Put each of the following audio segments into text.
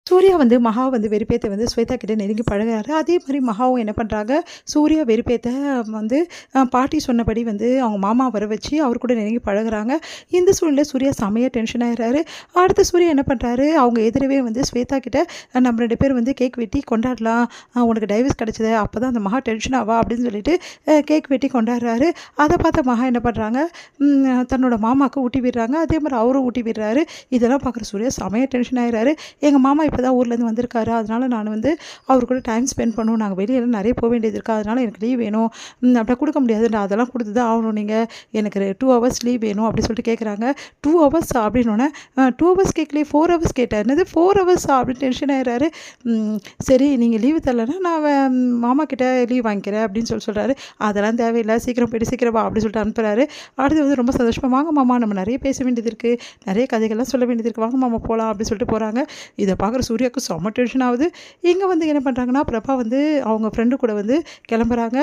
சூர்யா வந்து மகா வந்து வெறுப்பேத்த வந்து ஸ்வேதா கிட்ட நெருங்கி பழகுறாரு. அதே மாரி மகாவும் என்ன பண்றாங்க, சூர்யா வெறுப்பேத்த வந்து பாட்டி சொன்னபடி வந்து அவங்க மாமா வர வச்சு அவர் கூட நெருங்கி பழகுறாங்க. இந்த சூழ்நிலையில சூர்யா செமையா டென்ஷன் ஆயிடுறாரு. அடுத்து சூர்யா என்ன பண்றாரு, அவங்க எதிரவே வந்து ஸ்வேதா கிட்ட நம்ம 2 பேரும் வந்து கேக் வெட்டி கொண்டாடலாம். உனக்கு டைவர்ஸ் கிடைச்சது அப்பதான் அந்த மகா டென்ஷன் ஆவா அப்படின்னு சொல்லிட்டு கேக் வெட்டி கொண்டாடுறாரு. அத பார்த்த மகா என்ன பண்றாங்க, தன்னோட மாமாவுக்கு ஊட்டி விடுறாங்க. அதே மாரி அவரும் ஊட்டி விடுறாரு. இதெல்லாம் பார்க்குற சூர்யா செமையா டென்ஷன் ஆயிடுறாரு. எங்க மாமா இப்ப தான் ஊர்லேருந்து வந்திருக்காரு. அதனால நான் வந்து அவர் கூட டைம் ஸ்பெண்ட் பண்ணணும். நாங்கள் வெளியெல்லாம் நிறைய போக வேண்டியது இருக்கா. அதனால எனக்கு லீவ் வேணும். அப்படி கொடுக்க முடியாது. நான் அதெல்லாம் கொடுத்து தான் ஆகணும். நீங்கள் எனக்கு 2 ஹவர்ஸ் லீவ் வேணும் அப்படி சொல்லிட்டு கேட்குறாங்க. 2 ஹவர்ஸா அப்படின்னோடனே 2 ஹவர்ஸ் கேட்கலையே 4 ஹவர்ஸ் கேட்டேன். என்னது 4 ஹவர்ஸா அப்படின்னு டென்ஷன் ஆயிடுறாரு. சரி நீங்கள் லீவு தரலன்னா நான் மாமா கிட்ட லீவ் வாங்கிக்கிறேன் அப்படின்னு சொல்கிறாரு. அதெல்லாம் தேவையில்லை, சீக்கிரம் போய்ட்டு சீக்கிரம் வா அப்படி சொல்லிட்டு அனுப்புகிறாரு. அடுத்து வந்து ரொம்ப சந்தோஷமாக வாங்க மாமா நம்ம நிறைய பேச வேண்டியது இருக்குது, நிறைய கதைகள்லாம் சொல்ல வேண்டியது இருக்குது, வாங்க மாமா போகலாம் அப்படின்னு சொல்லிட்டு போகிறாங்க. இதை பார்க்குற சூர்யாவுக்கு செம்ம டென்ஷன் ஆகுது. இங்கே வந்து என்ன பண்ணுறாங்கன்னா, பிரபா வந்து அவங்க ஃப்ரெண்டு கூட வந்து கிளம்புறாங்க.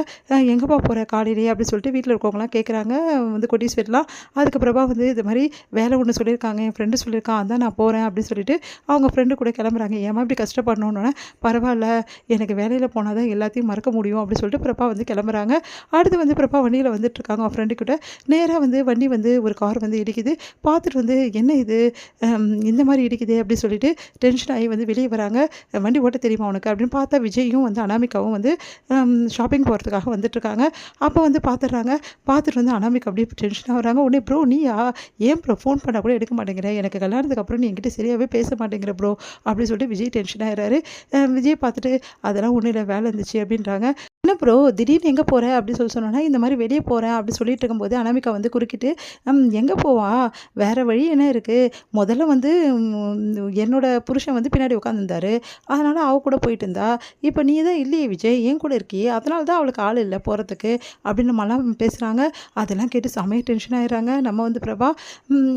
எங்கேப்பா போகிற காலையிலேயே அப்படின்னு சொல்லிட்டு வீட்டில் இருக்கவங்களாம் கேட்குறாங்க, வந்து கொட்டீஸ்வரிலாம். அதுக்கு பிரபா வந்து இது மாதிரி வேலை ஒன்று சொல்லியிருக்காங்க, என் ஃப்ரெண்டு சொல்லியிருக்கான், அதான் நான் போகிறேன் அப்படின்னு சொல்லிட்டு அவங்க ஃப்ரெண்டு கூட கிளம்புறாங்க. ஏமா இப்படி கஷ்டப்படணுன்னே, பரவாயில்ல எனக்கு வேலையில் போனால் தான் எல்லாத்தையும் மறக்க முடியும் அப்படின்னு சொல்லிட்டு பிரபா வந்து கிளம்புறாங்க. அடுத்து வந்து பிரபா வண்டியில் வந்துட்டுருக்காங்க அவங்க ஃப்ரெண்டு கிட்ட. நேராக வந்து வண்டி வந்து ஒரு கார் வந்து இடிக்குது. பார்த்துட்டு வந்து என்ன இது இந்த மாதிரி இடிக்குது அப்படின்னு சொல்லிட்டு டென்ஷன் ஆகி வந்து வெளியே வராங்க. வண்டி ஓட்ட தெரியுமா உனக்கு அப்படின்னு பார்த்தா விஜயும் வந்து அனாமிகாவும் வந்து ஷாப்பிங் போகிறதுக்காக வந்துட்டுருக்காங்க. அப்போ வந்து பார்த்துடுறாங்க. பார்த்துட்டு வந்து அனாமிகா அப்படியே டென்ஷனாக வராங்க. உடனே ப்ரோ நீயா, ஏன் ப்ரோ ஃபோன் பண்ணால் கூட எடுக்க மாட்டேங்கிற, எனக்கு கல்யாணத்துக்கு அப்புறம் நீ என்கிட்ட சரியாகவே பேச மாட்டேங்கிற ப்ரோ அப்படின்னு சொல்லிட்டு விஜய் டென்ஷன் ஆகிறாரு. விஜய் பார்த்துட்டு அதெல்லாம் ஒன்றும் இல்லை வேலை இருந்துச்சு அப்படின்றாங்க. என்ன ப்ரோ திடீர்னு எங்கே போகிற அப்படின்னு சொன்னோன்னா, இந்த மாதிரி வெளியே போகிறேன் அப்படி சொல்லிட்டு இருக்கும்போது அனாமிகா வந்து குறுக்கிட்டு எங்கே போவா, வேறு வழி என்ன இருக்குது, முதல்ல வந்து என்னோட புருஷன் வந்து பின்னாடி உட்காந்துருந்தாரு, அதனால் அவ கூட போயிட்டு இருந்தா, இப்போ நீ தான் இல்லையே விஜய் என் கூட இருக்கியே, அதனால தான் அவளுக்கு ஆள் இல்லை போகிறதுக்கு அப்படின்னு நம்மலாம் பேசுகிறாங்க. அதெல்லாம் கேட்டு செமைய டென்ஷன் ஆகிடுறாங்க. நம்ம வந்து பிரபா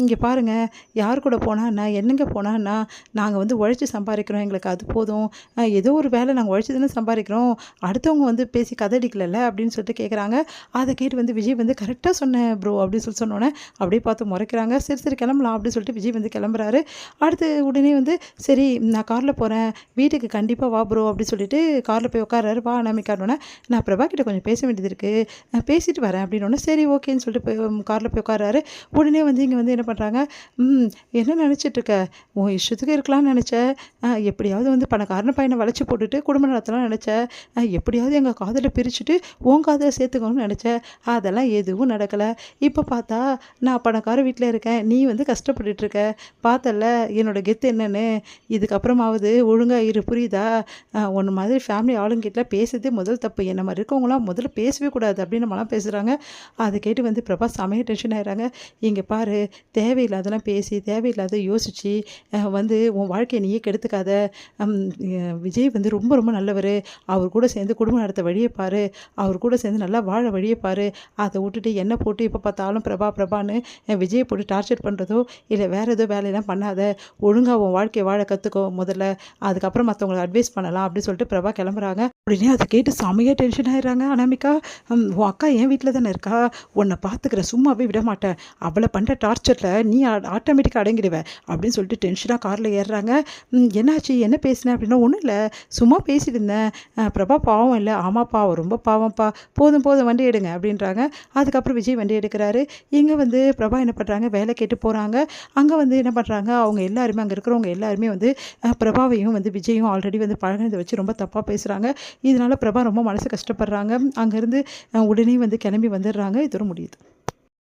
இங்கே பாருங்கள், யார் கூட போனான்னா என்னங்க போனான்னா, நாங்கள் வந்து உழைச்சி சம்பாதிக்கிறோம், எங்களுக்கு அது போதும், ஏதோ ஒரு வேலை நாங்கள் உழைச்சி தானே சம்பாதிக்கிறோம், அடுத்தவங்க வந்து பேசி கதடிக்கல அப்படின்னு சொல்லிட்டு கேட்குறாங்க. அதை கேட்டு வந்து விஜய் வந்து கரெக்டாக சொன்னேன் ப்ரோ அப்படின்னு சொல்லி சொன்னோன்னே அப்படியே பார்த்து முறைக்கிறாங்க. சரி சரி கிளம்பலாம் அப்படின்னு சொல்லிட்டு விஜய் வந்து கிளம்புறாரு. அடுத்து உடனே வந்து சரி நான் காரில் போகிறேன், வீட்டுக்கு கண்டிப்பாக வா ப்ரோ அப்படின்னு சொல்லிட்டு காரில் போய் உட்காராரு. வா அனாமிக்கானோன்னே, நான் பிரபா கிட்ட கொஞ்சம் பேச வேண்டியது இருக்குது, நான் பேசிட்டு வரேன் அப்படின்னோடனே சரி ஓகேன்னு சொல்லிட்டு போய் காரில் போய் உட்காராரு. உடனே வந்து இங்கே வந்து என்ன பண்ணுறாங்க, என்ன நினச்சிட்ருக்க, உன் இஷ்டத்துக்கு இருக்கலாம்னு நினச்சேன், எப்படியாவது வந்து பணக்காரன பையனை வளைச்சி போட்டுட்டு குடும்பம் நடத்தலாம் நினச்சேன், எப்படியாவது எங்கள் காதலை பிரிச்சுட்டு உன் காதலை சேர்த்துக்கணும்னு நினச்சேன், அதெல்லாம் எதுவும் நடக்கலை. இப்போ பார்த்தா நான் பணக்கார வீட்டில் இருக்கேன், நீ வந்து கஷ்டப்பட்டுட்ருக்க, பார்த்தல என்னோடய கெத்து என்னன்னு, இதுக்கப்புறமாவது ஒழுங்காக இரு புரியுதா, ஒன்று மாதிரி ஃபேமிலி ஆளுங்கிட்ட பேசுறதே முதல் தப்பு, என்ன மாதிரி இருக்கவங்களாம் முதல்ல பேசவே கூடாது அப்படின்னு நம்மளாம் பேசுகிறாங்க. அதை கேட்டு வந்து பிரபா செமைய டென்ஷன் ஆகிறாங்க. இங்கே பாரு, தேவையில்லாதெல்லாம் பேசி தேவையில்லாத யோசித்து வந்து உன் வாழ்க்கையை நீயே கெடுத்துக்காத, விஜய் வந்து ரொம்ப ரொம்ப நல்லவர், அவர் கூட சேர்ந்து குடும்பம் நடத்த வழியை பாரு, அவர் கூட சேர்ந்து நல்லா வாழ வழியை பாரு, அதை விட்டுட்டு என்ன போட்டு இப்போ பார்த்தாலும் பிரபா பிரபான்னு விஜயை போட்டு டார்ச்சர் பண்ணுறதோ இல்லை வேறு ஏதோ வேலையெல்லாம் பண்ணாத, ஒழுங்காக உன் வாழ்க்கையை வாழ கற்றுக்கோ முதல்ல, அதுக்கப்புறம் மற்றவங்களை அட்வைஸ் பண்ணலாம் அப்படின்னு சொல்லிட்டு பிரபா கிளம்புறாங்க. உடனே அதை கேட்டு செமையாக டென்ஷன் ஆகிடுறாங்க அனாமிகா. உன் அக்கா என் வீட்டில் தானே இருக்கா, உன்னை பார்த்துக்கிற சும்மாவே விட மாட்டேன், அவளை பண்ணுற டார்ச்சரில் நீ ஆட்டோமேட்டிக்காக அடங்கிடுவேன் அப்படின்னு சொல்லிட்டு டென்ஷனாக காரில் ஏறுறாங்க. என்னாச்சு என்ன பேசினேன் அப்படின்னா, ஒன்றும் இல்லை சும்மா பேசிட்டு இருந்தேன், பிரபா பாவம் இல்லை, ஆமாப்பா அவர் ரொம்ப பாவம்ப்பா, போதும் போதும் வண்டி எடுங்க அப்படின்றாங்க. அதுக்கப்புறம் விஜய் வண்டி எடுக்கிறாரு. இங்கே வந்து பிரபா என்ன பண்ணுறாங்க, வேலை கேட்டு போகிறாங்க. அங்கே வந்து என்ன பண்ணுறாங்க, அவங்க எல்லாருமே அங்கே இருக்கிறவங்க எல்லாருமே வந்து பிரபாவையும் வந்து விஜயும் ஆல்ரெடி வந்து பழகினதை வச்சு ரொம்ப தப்பாக பேசுகிறாங்க. இதனால் பிரபா ரொம்ப மனசு கஷ்டப்படுறாங்க. அங்கேருந்து உடனே வந்து கிளம்பி வந்துடுறாங்க. இதோட முடியுது.